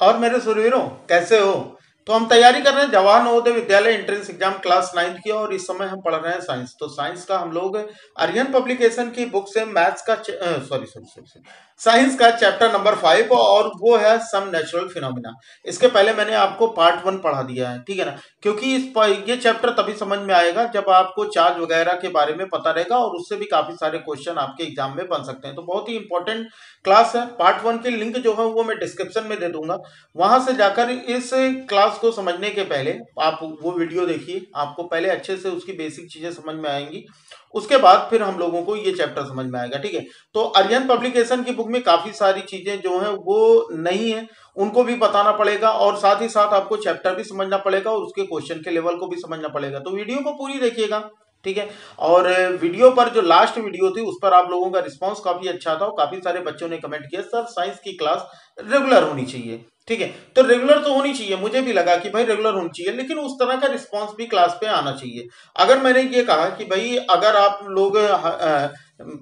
और मेरे सुरवीरों, कैसे हो? तो हम तैयारी कर रहे हैं Jawahar Navodaya Vidyalaya entrance exam class 9 की, और इस समय हम पढ़ रहे हैं साइंस। तो साइंस का हम लोग आर्यन पब्लिकेशन की बुक से मैथ्स का सॉरी सॉरी सॉरी साइंस का चैप्टर नंबर 5, और वो है सम नेचुरल फिनोमिना। इसके पहले मैंने आपको पार्ट 1 पढ़ा दिया है, ठीक है ना? क्योंकि ये चैप्टर तभी समझ में आएगा जब आपको चार्ज वगैरह के बारे में पता रहेगा, और उससे भी काफी सारे क्वेश्चन आपके एग्जाम में बन सकते हैं। तो बहुत ही इंपॉर्टेंट क्लास है। पार्ट 1 की लिंक जो है वो मैं डिस्क्रिप्शन में दे दूंगा, वहां से जाकर इस क्लास को समझने के पहले आप वो वीडियो देखिए। आपको पहले अच्छे से उसकी बेसिक चीजें समझ में आएंगी, उसके बाद फिर हम लोगों को ये चैप्टर समझ में आएगा, ठीक है? तो आर्यन पब्लिकेशन की बुक में काफी सारी चीजें जो है वो नहीं है, उनको भी बताना पड़ेगा, और साथ ही साथ आपको चैप्टर भी समझना पड़ेगा और उसके क्वेश्चन के लेवल को भी समझना पड़ेगा। तो वीडियो को पूरी देखिएगा, ठीक है? और वीडियो पर जो लास्ट वीडियो थी उस पर आप लोगों का रिस्पांस काफी अच्छा था, और काफी सारे बच्चों ने कमेंट किया सर साइंस की क्लास रेगुलर होनी चाहिए, ठीक है? तो रेगुलर तो होनी चाहिए, मुझे भी लगा कि भाई रेगुलर होनी चाहिए, लेकिन उस तरह का रिस्पांस भी क्लास पे आना चाहिए। अगर मैंने ये कहा कि भाई अगर आप लोग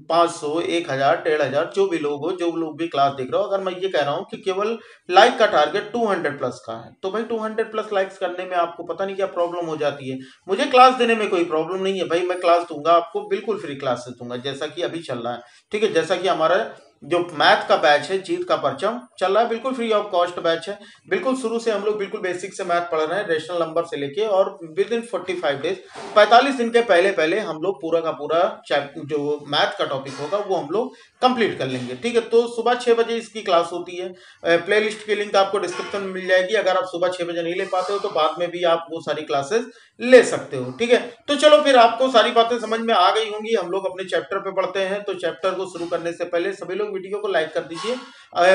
500, 1000, 1500 जो भी लोग हो, जो लोग भी क्लास देख रहे हो, अगर मैं ये कह रहा हूँ कि केवल लाइक का टारगेट 200 प्लस का है, तो भाई 200 प्लस लाइक्स करने में आपको पता नहीं क्या प्रॉब्लम हो जाती है। मुझे क्लास देने में कोई प्रॉब्लम नहीं है भाई, मैं क्लास दूंगा आपको, बिल्कुल फ्री क्लास से दूंगा, जैसा कि अभी चल रहा है, ठीक है? जैसा कि हमारा जो मैथ का बैच है, जीत का परचम चल रहा है, बिल्कुल फ्री ऑफ कॉस्ट बैच है। बिल्कुल शुरू से हम लोग बिल्कुल बेसिक से मैथ पढ़ रहे हैं, रेशनल नंबर से लेके, और विद इन 45 डेज, 45 दिन के पहले पहले हम लोग पूरा का पूरा जो मैथ का टॉपिक होगा वो हम लोग कंप्लीट कर लेंगे, ठीक है? तो सुबह 6 बजे इसकी क्लास होती है। प्ले लिस्ट की लिंक आपको डिस्क्रिप्शन में मिल जाएगी। अगर आप सुबह 6 बजे नहीं ले पाते हो तो बाद में भी आप वो सारी क्लासेस ले सकते हो, ठीक है? तो चलो फिर आपको सारी बातें समझ में आ गई होंगी। हम लोग अपने चैप्टर पे पढ़ते हैं। तो चैप्टर को शुरू करने से पहले सभी लोग वीडियो को लाइक कर दीजिए।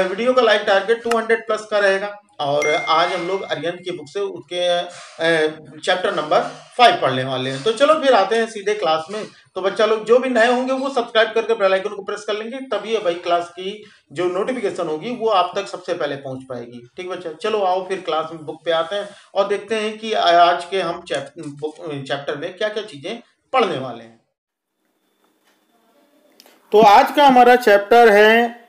वीडियो का लाइक टारगेट 200 प्लस का रहेगा, और आज हम लोग अरिहंत की बुक से उसके चैप्टर नंबर 5 पढ़ने वाले हैं। तो चलो फिर आते हैं सीधे क्लास में। तो बच्चा लोग जो भी नए होंगे वो सब्सक्राइब करके बेल आइकन को प्रेस कर लेंगे, तभी भाई क्लास की जो नोटिफिकेशन होगी वो आप तक सबसे पहले पहुंच पाएगी, ठीक बच्चा? चलो आओ फिर क्लास में बुक पे आते हैं और देखते हैं कि आज के हम चैप्टर में क्या क्या चीजें पढ़ने वाले हैं। तो आज का हमारा चैप्टर है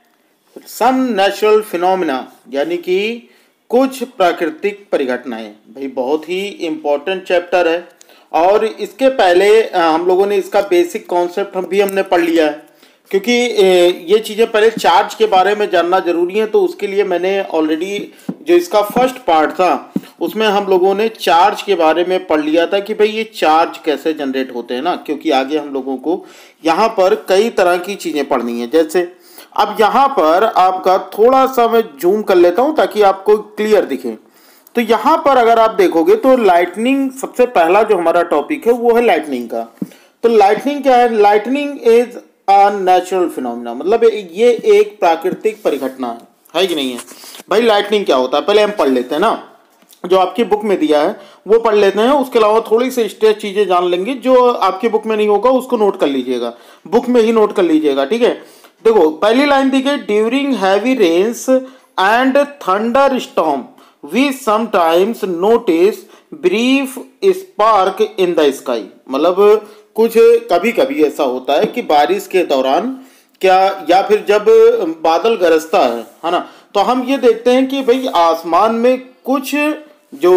सम नेचुरल फिनोमिना, यानी कि कुछ प्राकृतिक परिघटनाएं। भाई बहुत ही इंपॉर्टेंट चैप्टर है, और इसके पहले हम लोगों ने इसका बेसिक कॉन्सेप्ट भी हमने पढ़ लिया है, क्योंकि ये चीज़ें पहले चार्ज के बारे में जानना जरूरी है। तो उसके लिए मैंने ऑलरेडी जो इसका फर्स्ट पार्ट था उसमें हम लोगों ने चार्ज के बारे में पढ़ लिया था कि भाई ये चार्ज कैसे जनरेट होते हैं ना, क्योंकि आगे हम लोगों को यहाँ पर कई तरह की चीज़ें पढ़नी है। जैसे अब यहाँ पर आपका थोड़ा सा मैं जूम कर लेता हूँ ताकि आपको क्लियर दिखे। तो यहाँ पर अगर आप देखोगे तो लाइटनिंग सबसे पहला जो हमारा टॉपिक है वो है लाइटनिंग का। तो लाइटनिंग क्या है? Lightning is a natural phenomena, मतलब ये एक प्राकृतिक परिघटना है कि नहीं है? भाई लाइटनिंग क्या होता है पहले हम पढ़ लेते हैं ना, जो आपकी बुक में दिया है वो पढ़ लेते हैं। उसके अलावा थोड़ी सी स्टेज चीजें जान लेंगे, जो आपकी बुक में नहीं होगा उसको नोट कर लीजिएगा, बुक में ही नोट कर लीजिएगा, ठीक है? देखो पहली लाइन दी गई, during heavy rains and thunderstorm we sometimes notice brief spark in the sky. मतलब कुछ कभी कभी ऐसा होता है कि बारिश के दौरान क्या, या फिर जब बादल गरजता है ना, तो हम ये देखते हैं कि भाई आसमान में कुछ जो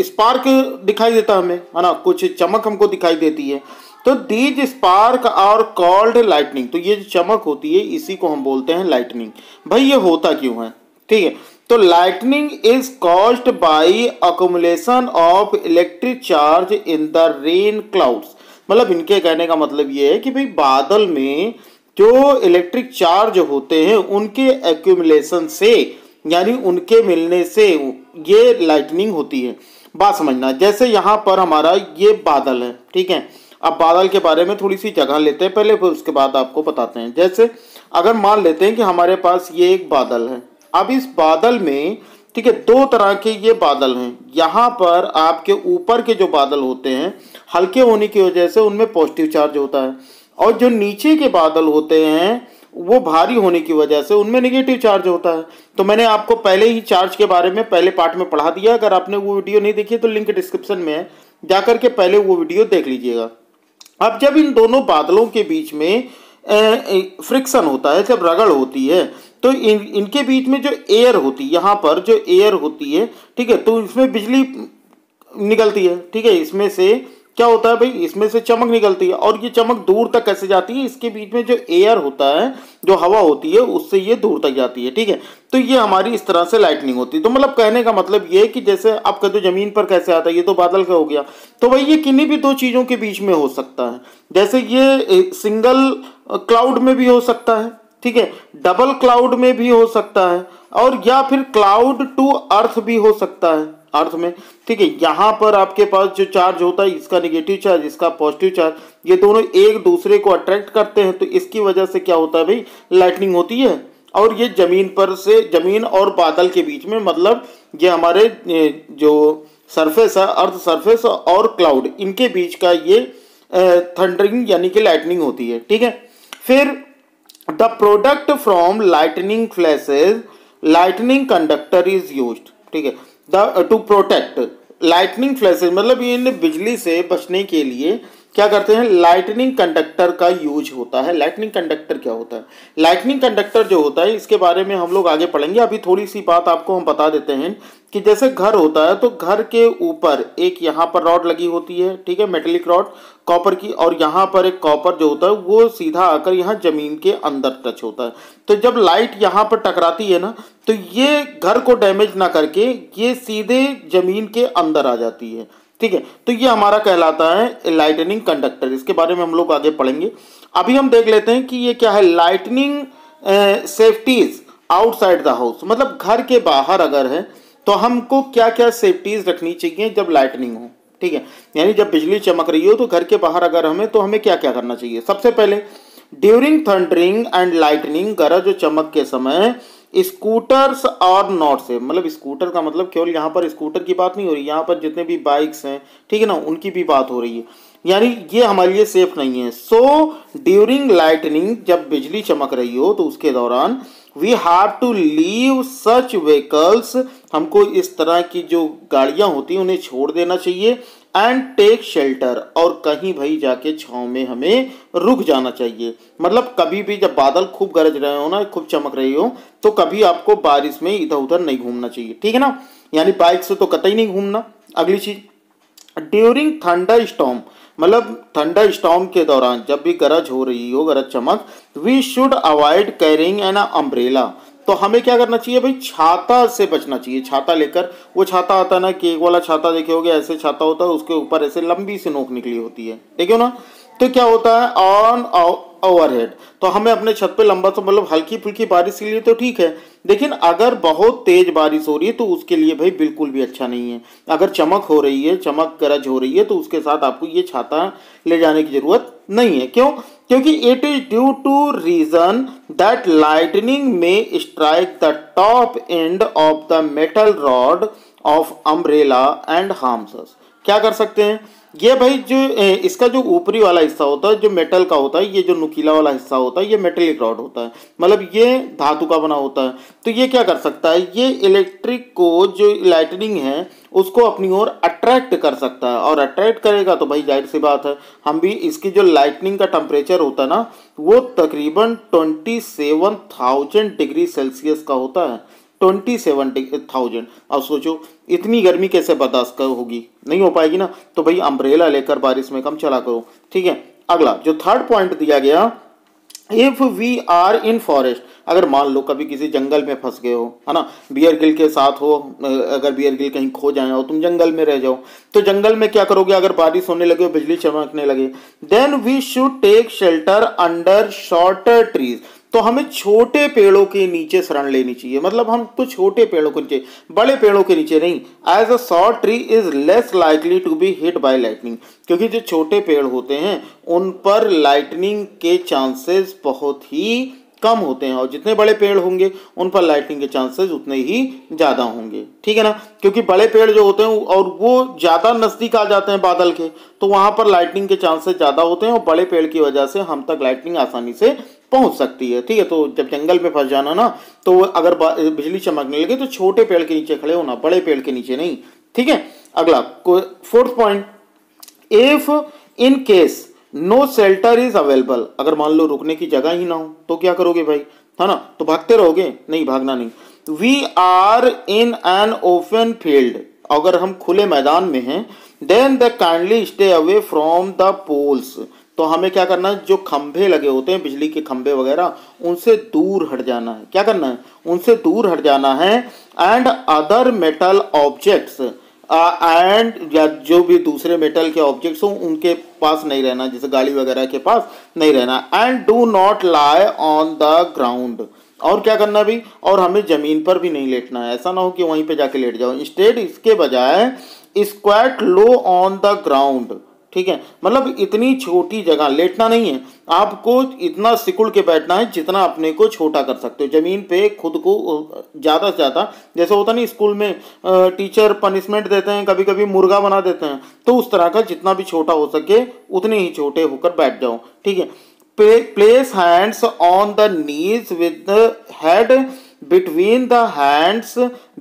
स्पार्क दिखाई देता है हमें, है ना, कुछ चमक हमको दिखाई देती है। तो these spark are called lightning. तो ये जो चमक होती है इसी को हम बोलते हैं लाइटनिंग। भाई ये होता क्यों है? ठीक है, तो lightning is caused by accumulation of electric charge in the rain clouds. मतलब इनके कहने का मतलब ये है कि भाई बादल में जो इलेक्ट्रिक चार्ज होते हैं उनके एक्यूमुलेशन से, यानी उनके मिलने से ये लाइटनिंग होती है। बात समझना, जैसे यहाँ पर हमारा ये बादल है, ठीक है? अब बादल के बारे में थोड़ी सी जगह लेते हैं पहले, फिर उसके बाद आपको बताते हैं। जैसे अगर मान लेते हैं कि हमारे पास ये एक बादल है। अब इस बादल में, ठीक है, दो तरह के ये बादल हैं। यहाँ पर आपके ऊपर के जो बादल होते हैं हल्के होने की वजह से उनमें पॉजिटिव चार्ज होता है, और जो नीचे के बादल होते हैं वो भारी होने की वजह से उनमें नेगेटिव चार्ज होता है। तो मैंने आपको पहले ही चार्ज के बारे में पहले पार्ट में पढ़ा दिया। अगर आपने वो वीडियो नहीं देखी तो लिंक डिस्क्रिप्शन में है, जाकर के पहले वो वीडियो देख लीजिएगा। अब जब इन दोनों बादलों के बीच में फ्रिक्शन होता है, जब रगड़ होती है, तो इनके बीच में जो एयर होती है, यहाँ पर जो एयर होती है, ठीक है, तो इसमें बिजली निकलती है, ठीक है। इसमें से क्या होता है भाई, इसमें से चमक निकलती है, और ये चमक दूर तक कैसे जाती है, इसके बीच में जो एयर होता है, जो हवा होती है, उससे ये दूर तक जाती है, ठीक है। तो ये हमारी इस तरह से लाइटनिंग होती है। तो मतलब कहने का मतलब ये है कि जैसे आप कहते हो जमीन पर कैसे आता है, ये तो बादल का हो गया, तो भाई ये किन्हीं भी दो चीजों के बीच में हो सकता है। जैसे ये सिंगल क्लाउड में भी हो सकता है, ठीक है, डबल क्लाउड में भी हो सकता है, और या फिर क्लाउड टू अर्थ भी हो सकता है, अर्थ में, ठीक है। यहाँ पर आपके पास जो चार्ज होता है, इसका नेगेटिव चार्ज, इसका पॉजिटिव चार्ज, ये दोनों एक दूसरे को अट्रैक्ट करते हैं, तो इसकी वजह से क्या होता है भाई, लाइटनिंग होती है। और ये जमीन पर से, जमीन और बादल के बीच में, मतलब ये हमारे जो सरफेस है, अर्थ सरफेस और क्लाउड, इनके बीच का ये थंडरिंग यानी कि लाइटनिंग होती है, ठीक है। फिर the product from lightning flashes lightning conductor is used, ठीक है, the two protect lightning flashes, मतलब ये बिजली से बचने के लिए क्या करते हैं, लाइटनिंग कंडक्टर का यूज होता है। लाइटनिंग कंडक्टर क्या होता है, लाइटनिंग कंडक्टर जो होता है, इसके बारे में हम लोग आगे पढ़ेंगे। अभी थोड़ी सी बात आपको हम बता देते हैं कि जैसे घर होता है, तो घर के ऊपर एक यहाँ पर रॉड लगी होती है, ठीक है, मेटेलिक रॉड कॉपर की, और यहाँ पर एक कॉपर जो होता है वो सीधा आकर यहाँ जमीन के अंदर टच होता है। तो जब लाइट यहाँ पर टकराती है ना, तो ये घर को डैमेज ना करके ये सीधे जमीन के अंदर आ जाती है, ठीक है। तो ये हमारा कहलाता है लाइटनिंग कंडक्टर। इसके बारे में हम लोग आगे पढ़ेंगे। अभी हम देख लेते हैं कि ये क्या है, lightning safeties outside the house, मतलब घर के बाहर अगर है तो हमको क्या क्या सेफ्टीज रखनी चाहिए जब लाइटनिंग हो, ठीक है, यानी जब बिजली चमक रही हो तो घर के बाहर अगर हमें, तो हमें क्या क्या करना चाहिए। सबसे पहले ड्यूरिंग थंडरिंग एंड लाइटनिंग, गरज और चमक के समय स्कूटर्स और नॉट से, मतलब स्कूटर का मतलब केवल यहाँ पर स्कूटर की बात नहीं हो रही, यहाँ पर जितने भी बाइक्स हैं, ठीक है ना, उनकी भी बात हो रही है, यानी ये हमारे लिए सेफ नहीं है। सो ड्यूरिंग लाइटनिंग, जब बिजली चमक रही हो तो उसके दौरान we have to leave such vehicles, हमको इस तरह की जो गाड़ियां होती हैं उन्हें छोड़ देना चाहिए। एंड टेक शेल्टर, और कहीं भाई जाके छांव में हमें रुक जाना चाहिए। मतलब कभी भी जब बादल खूब गरज रहे हो ना, खूब चमक रही हो, तो कभी आपको बारिश में इधर उधर नहीं घूमना चाहिए, ठीक है ना, यानी बाइक से तो कतई नहीं घूमना। अगली चीज, ड्यूरिंग थंडर स्टॉर्म, मतलब थंडर स्टॉर्म के दौरान जब भी गरज हो रही हो, गरज चमक, we should avoid carrying an umbrella, तो हमें क्या करना चाहिए भाई, छाता से बचना चाहिए। छाता लेकर, वो छाता आता है ना, केक वाला छाता देखे होगे, ऐसे छाता होता है, उसके ऊपर ऐसे लंबी सी नोक निकली होती है, ठीक है ना। तो क्या होता है, ऑन ओवरहेड, तो हमें अपने छत पे लंबा सा, मतलब हल्की फुल्की बारिश के लिए तो ठीक है, लेकिन अगर बहुत तेज बारिश हो रही है तो उसके लिए भाई बिल्कुल भी अच्छा नहीं है। अगर चमक हो रही है, चमक गरज हो रही है, तो उसके साथ आपको ये छाता ले जाने की जरूरत नहीं है। क्यों, क्योंकि it is due to reason that lightning में strike the top end of the metal rod of umbrella and harms us. क्या कर सकते हैं ये भाई, जो इसका जो ऊपरी वाला हिस्सा होता है, जो मेटल का होता है, ये जो नुकीला वाला हिस्सा होता है, ये मेटेलिक रॉड होता है, मतलब ये धातु का बना होता है। तो ये क्या कर सकता है, ये इलेक्ट्रिक को, जो लाइटनिंग है उसको अपनी ओर अट्रैक्ट कर सकता है, और अट्रैक्ट करेगा तो भाई जाहिर सी बात है, हम भी, इसकी जो लाइटनिंग का टेम्परेचर होता है ना, वो तकरीबन 27,000 डिग्री सेल्सियस का होता है, 27,000। अब सोचो इतनी गर्मी कैसे बर्दाश्त होगी, नहीं हो पाएगी ना। तो भाई अम्ब्रेला लेकर बारिश में कम चला करो, ठीक है। अगला जो थर्ड पॉइंट दिया गया, if we are in forest, अगर मान लो कभी किसी जंगल में फंस गए हो, है ना, बियर गिल के साथ हो, अगर बियर गिल कहीं खो जाए और तुम जंगल में रह जाओ, तो जंगल में क्या करोगे, अगर बारिश होने लगे, बिजली चमकने लगे, then we should take shelter under shorter trees, तो हमें छोटे पेड़ों के नीचे शरण लेनी चाहिए। मतलब हमको छोटे पेड़ों के नीचे, बड़े पेड़ों के नीचे नहीं। As a short tree is less likely to be hit by lightning, क्योंकि जो छोटे पेड़ होते हैं उन पर लाइटनिंग के चांसेस बहुत ही कम होते हैं, और जितने बड़े पेड़ होंगे उन पर लाइटनिंग के चांसेस उतने ही ज़्यादा होंगे, ठीक है ना। क्योंकि बड़े पेड़ जो होते हैं और वो ज़्यादा नज़दीक आ जाते हैं बादल के, तो वहाँ पर लाइटनिंग के चांसेस ज़्यादा होते हैं, और बड़े पेड़ की वजह से हम तक लाइटनिंग आसानी से पहुँच सकती है, ठीक है। तो जब जंगल में फंस जाना ना, तो अगर बिजली चमकने लगे तो छोटे पेड़ के नीचे खड़े होना, बड़े पेड़ के नीचे नहीं, ठीक है। अगला fourth point, if in case no shelter is available, अगर मान लो रुकने की जगह ही ना हो तो क्या करोगे भाई, है ना, तो भागते रहोगे, नहीं भागना नहीं। We are in an open field, अगर हम खुले मैदान में हैं, then the kindly stay away from the poles, तो हमें क्या करना है, जो खंभे लगे होते हैं बिजली के खंभे वगैरह, उनसे दूर हट जाना है। क्या करना है, उनसे दूर हट जाना है। And other metal objects, and या जो भी दूसरे मेटल के ऑब्जेक्ट्स हों उनके पास नहीं रहना, जैसे गाड़ी वगैरह के पास नहीं रहना। And do not lie on the ground, और क्या करना भी, और हमें जमीन पर भी नहीं लेटना है, ऐसा ना हो कि वहीं पे जाके लेट जाओ। इंस्टेड, इसके बजाय squat low on the ground, ठीक है, मतलब इतनी छोटी जगह लेटना नहीं है आपको, इतना सिकुड़ के बैठना है जितना अपने को छोटा कर सकते हो, जमीन पे खुद को ज़्यादा से ज़्यादा, जैसे होता नहीं स्कूल में टीचर पनिशमेंट देते हैं, कभी कभी मुर्गा बना देते हैं, तो उस तरह का जितना भी छोटा हो सके उतने ही छोटे होकर बैठ जाओ, ठीक है। Place hands on the knees with the head between the hands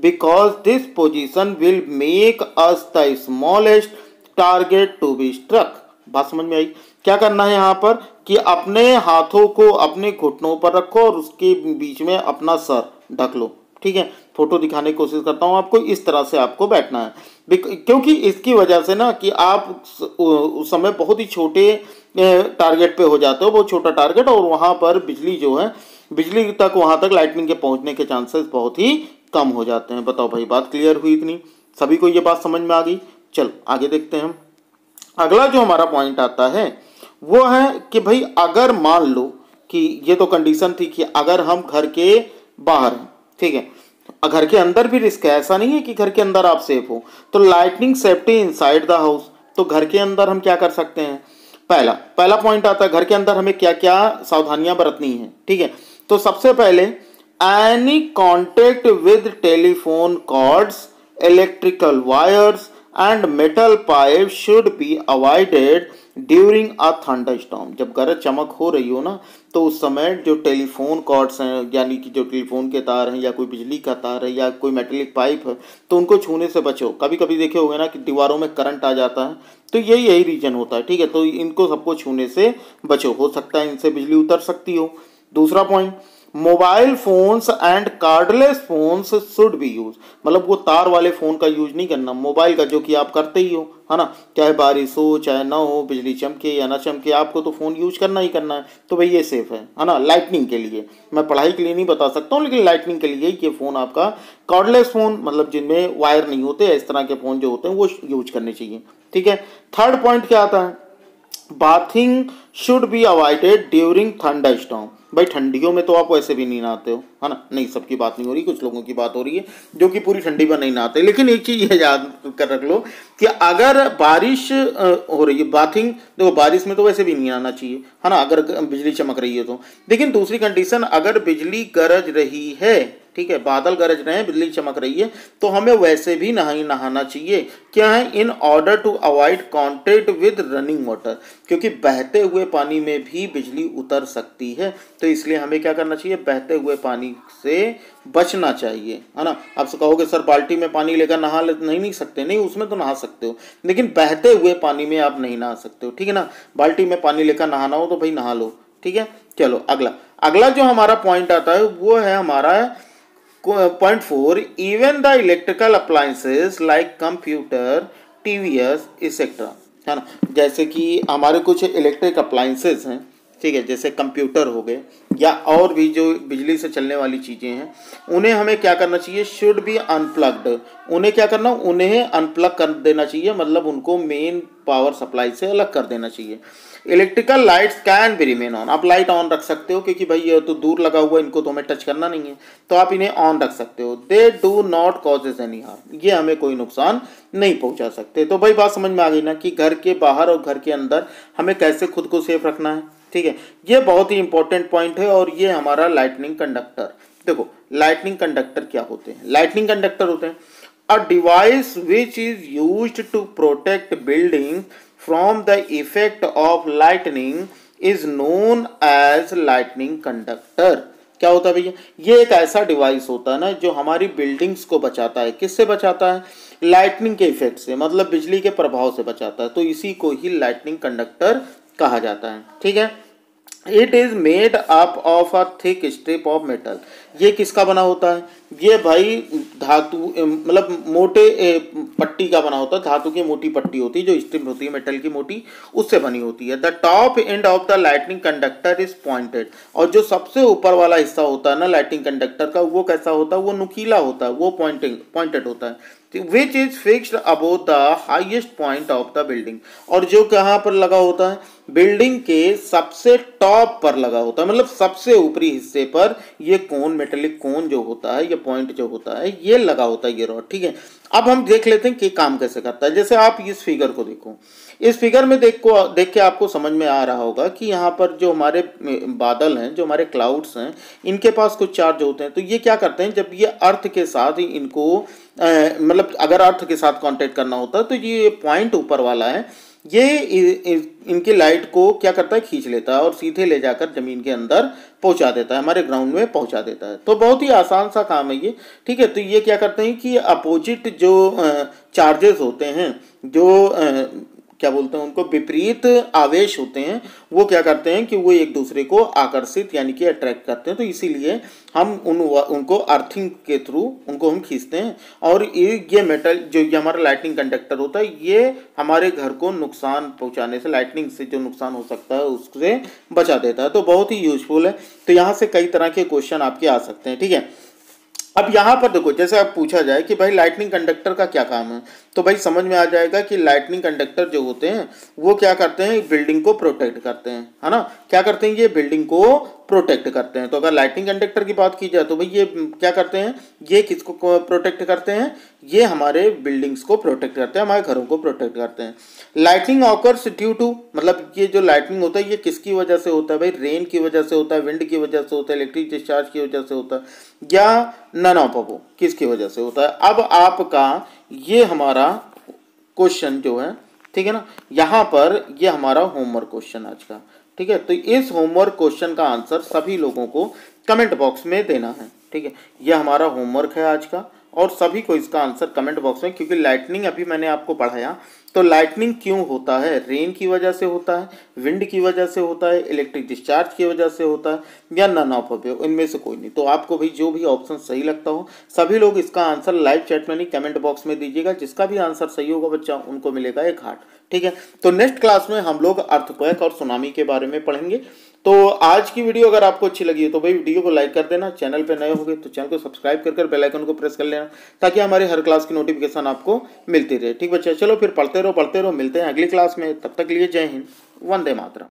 because this position will make us the smallest target to be struck। बात समझ में आई? क्या करना है यहाँ पर कि अपने हाथों को अपने घुटनों पर रखो और उसके बीच में अपना सर ढक लो, ठीक है। फोटो दिखाने की कोशिश करता हूँ आपको, इस तरह से आपको बैठना है, क्योंकि इसकी वजह से ना कि आप उस समय बहुत ही छोटे टारगेट पे हो जाते हो, बहुत छोटा टारगेट, और वहाँ पर बिजली जो है, बिजली तक वहाँ तक लाइटनिंग के पहुँचने के चांसेस बहुत ही कम हो जाते हैं। बताओ भाई, बात क्लियर हुई इतनी? सभी को ये बात समझ में आ गई? चलो आगे देखते हैं हम। अगला जो हमारा पॉइंट आता है वो है कि भाई अगर मान लो कि ये तो कंडीशन थी कि अगर हम घर के बाहर हैं, ठीक है, घर के अंदर भी रिस्क है, ऐसा नहीं है कि घर के अंदर आप सेफ हो, तो lightning safety inside the house, तो घर के अंदर हम क्या कर सकते हैं। पहला पॉइंट आता है घर के अंदर हमें क्या क्या सावधानियां बरतनी है, ठीक है। तो सबसे पहले any contact with telephone cords, electrical wires and metal pipe should be avoided during a thunderstorm. जब गरज चमक हो रही हो ना, तो उस समय जो टेलीफोन कॉर्ड्स हैं, यानी कि जो टेलीफोन के तार हैं या कोई बिजली का तार है या कोई मेटेलिक पाइप है, तो उनको छूने से बचो। कभी कभी देखे होंगे ना कि दीवारों में करंट आ जाता है, तो यही रीजन होता है, ठीक है। तो इनको सबको छूने से बचो, हो सकता है इनसे बिजली उतर सकती हो। दूसरा point, mobile phones and cardless phones should be use, मतलब वो तार वाले फ़ोन का यूज नहीं करना, मोबाइल का, जो कि आप करते ही हो, है ना, चाहे बारिश हो चाहे ना हो, बिजली चमके या ना चमके, आपको तो फ़ोन यूज करना ही करना है, तो भाई ये सेफ है ना। लाइटनिंग के लिए, मैं पढ़ाई के लिए नहीं बता सकता हूँ, लेकिन लाइटनिंग के लिए ये फ़ोन आपका कार्डलेस फ़ोन, मतलब जिनमें वायर नहीं होते, इस तरह के फ़ोन जो होते हैं वो यूज करने चाहिए, ठीक है। थर्ड पॉइंट क्या आता है, bathing should be avoided during thunderstorm. भाई ठंडियों में तो आप वैसे भी नहीं नहाते हो, है ना, नहीं सबकी बात नहीं हो रही, कुछ लोगों की बात हो रही है जो कि पूरी ठंडी में नहीं नहाते। लेकिन एक चीज़ ये याद कर रख लो कि अगर बारिश हो रही है, बाथिंग देखो बारिश में तो वैसे भी नहीं आना चाहिए, है ना, अगर बिजली चमक रही है तो। लेकिन दूसरी कंडीशन, अगर बिजली गरज रही है, ठीक है, बादल गरज रहे हैं, बिजली चमक रही है, तो हमें वैसे भी नहाना चाहिए। क्या है, in order to avoid contact with running water, क्योंकि बहते हुए पानी में भी बिजली उतर सकती है, तो इसलिए हमें क्या करना चाहिए, बहते हुए पानी से बचना चाहिए, है ना। आप कहोगे सर बाल्टी में पानी लेकर नहा नहीं सकते, नहीं, उसमें तो नहा सकते हो, लेकिन बहते हुए पानी में आप नहीं नहा सकते हो, ठीक है ना। बाल्टी में पानी लेकर नहाना हो तो भाई नहा लो, ठीक है। चलो अगला जो हमारा पॉइंट आता है वो है हमारा point 4, even the electrical appliances like computer, TVS etcetera, है ना। जैसे कि हमारे कुछ इलेक्ट्रिक अप्लायंसेस हैं, ठीक है, जैसे कंप्यूटर हो गए या और भी जो बिजली से चलने वाली चीज़ें हैं, उन्हें हमें क्या करना चाहिए, शुड बी अनप्लग्ड। उन्हें क्या करना, उन्हें अनप्लग कर देना चाहिए, मतलब उनको मेन पावर सप्लाई से अलग कर देना चाहिए। Electrical lights can be remain on, आप लाइट ऑन रख सकते हो, क्योंकि भाई ये तो दूर लगा हुआ, इनको तो हमें टच करना नहीं है, तो आप इन्हें ऑन रख सकते हो। They do not causes any harm, ये हमें कोई नुकसान नहीं पहुंचा सकते। तो भाई बात समझ में आ गई ना कि घर के बाहर और घर के अंदर हमें कैसे खुद को सेफ रखना है, ठीक है। ये बहुत ही इंपॉर्टेंट पॉइंट है। और ये हमारा लाइटनिंग कंडक्टर, देखो लाइटनिंग कंडक्टर क्या होते हैं, लाइटनिंग कंडक्टर होते हैं a device which is used to protect building from the effect of lightning is known as lightning conductor. क्या होता है भैया, ये एक ऐसा डिवाइस होता है ना जो हमारी बिल्डिंग्स को बचाता है। किससे बचाता है, लाइटनिंग के इफेक्ट से, मतलब बिजली के प्रभाव से बचाता है, तो इसी को ही लाइटनिंग कंडक्टर कहा जाता है, ठीक है। It is made up of a thick strip of metal. ये किसका बना होता है? ये भाई धातु मतलब मोटे पट्टी का बना होता है, धातु की मोटी पट्टी होती है जो स्ट्रिप होती है मेटल की मोटी, उससे बनी होती है। The top end of the lightning conductor is pointed. और जो सबसे ऊपर वाला हिस्सा होता है ना लाइटनिंग कंडक्टर का, वो कैसा होता है? वो नुकीला होता है, वो पॉइंटेड होता है। Which is fixed above the highest point of the building. और जो कहाँ पर लगा होता है? बिल्डिंग के सबसे टॉप पर लगा होता है, मतलब सबसे ऊपरी हिस्से पर ये कोन, मेटेलिक कोन जो होता है, ये पॉइंट जो होता है, ये लगा होता है ये रॉड। ठीक है, अब हम देख लेते हैं कि काम कैसे करता है। जैसे आप इस फिगर को देखो, इस फिगर में देख के आपको समझ में आ रहा होगा कि यहाँ पर जो हमारे बादल हैं, जो हमारे क्लाउड्स हैं, इनके पास कुछ चार्ज होते हैं। तो ये क्या करते हैं, जब ये अर्थ के साथ ही इनको मतलब अगर अर्थ के साथ कांटेक्ट करना होता है तो ये पॉइंट ऊपर वाला है, ये इनकी लाइट को क्या करता है? खींच लेता है और सीधे ले जाकर जमीन के अंदर पहुंचा देता है, हमारे ग्राउंड में पहुंचा देता है। तो बहुत ही आसान सा काम है ये। ठीक है, तो ये क्या करते हैं कि अपोजिट जो चार्जेस होते हैं, जो क्या बोलते हैं उनको, विपरीत आवेश होते हैं, वो क्या करते हैं कि वो एक दूसरे को आकर्षित यानी कि अट्रैक्ट करते हैं। तो इसीलिए हम उनको अर्थिंग के थ्रू उनको हम खींचते हैं। और ये मेटल जो ये हमारा लाइटनिंग कंडक्टर होता है, ये हमारे घर को नुकसान पहुंचाने से, लाइटनिंग से जो नुकसान हो सकता है उससे बचा देता है। तो बहुत ही यूजफुल है। तो यहाँ से कई तरह के क्वेश्चन आपके आ सकते हैं। ठीक है, अब यहाँ पर देखो, जैसे आप पूछा जाए कि भाई लाइटनिंग कंडक्टर का क्या काम है, तो भाई समझ में आ जाएगा कि लाइटनिंग कंडक्टर जो होते हैं वो क्या करते हैं? बिल्डिंग को प्रोटेक्ट करते हैं, है ना। क्या करते हैं? ये बिल्डिंग को प्रोटेक्ट करते हैं। तो अगर लाइटनिंग कंडक्टर की बात की जाए तो भाई ये क्या करते हैं? ये किसको प्रोटेक्ट करते हैं? ये हमारे बिल्डिंग्स को प्रोटेक्ट करते हैं, हमारे घरों को प्रोटेक्ट करते हैं। लाइटनिंग ऑकर्स ड्यू टू, मतलब ये जो लाइटनिंग होता है ये किसकी वजह से होता है? भाई रेन की वजह से होता है, विंड की वजह से होता है, इलेक्ट्रिक डिस्चार्ज की वजह से होता है, या नन ऑफ अबोव, किसकी वजह से होता है? अब आपका ये हमारा क्वेश्चन जो है, ठीक है ना, यहाँ पर ये हमारा होमवर्क क्वेश्चन आज का। ठीक है, तो इस होमवर्क क्वेश्चन का आंसर सभी लोगों को कमेंट बॉक्स में देना है। ठीक है, ये हमारा होमवर्क है आज का, और सभी को इसका आंसर कमेंट बॉक्स में, क्योंकि लाइटनिंग अभी मैंने आपको पढ़ाया, तो लाइटनिंग क्यों होता है? रेन की वजह से होता है, विंड की वजह से होता है, इलेक्ट्रिक डिस्चार्ज की वजह से होता है, या नन ऑफ अबोव, इनमें से कोई नहीं। तो आपको भी जो भी ऑप्शन सही लगता हो, सभी लोग इसका आंसर लाइव चैट में नहीं कमेंट बॉक्स में दीजिएगा। जिसका भी आंसर सही होगा बच्चा, उनको मिलेगा एक हार्ट। ठीक है, तो नेक्स्ट क्लास में हम लोग अर्थक्वेक और सुनामी के बारे में पढ़ेंगे। तो आज की वीडियो अगर आपको अच्छी लगी है तो भाई वीडियो को लाइक कर देना, चैनल पे नए होंगे तो चैनल को सब्सक्राइब कर बेल आइकन को प्रेस कर लेना, ताकि हमारे हर क्लास की नोटिफिकेशन आपको मिलती रहे। ठीक बच्चा, चलो फिर पढ़ते रहो, मिलते हैं अगली क्लास में। तब तक लिए जय हिंद, वंदे मातरम।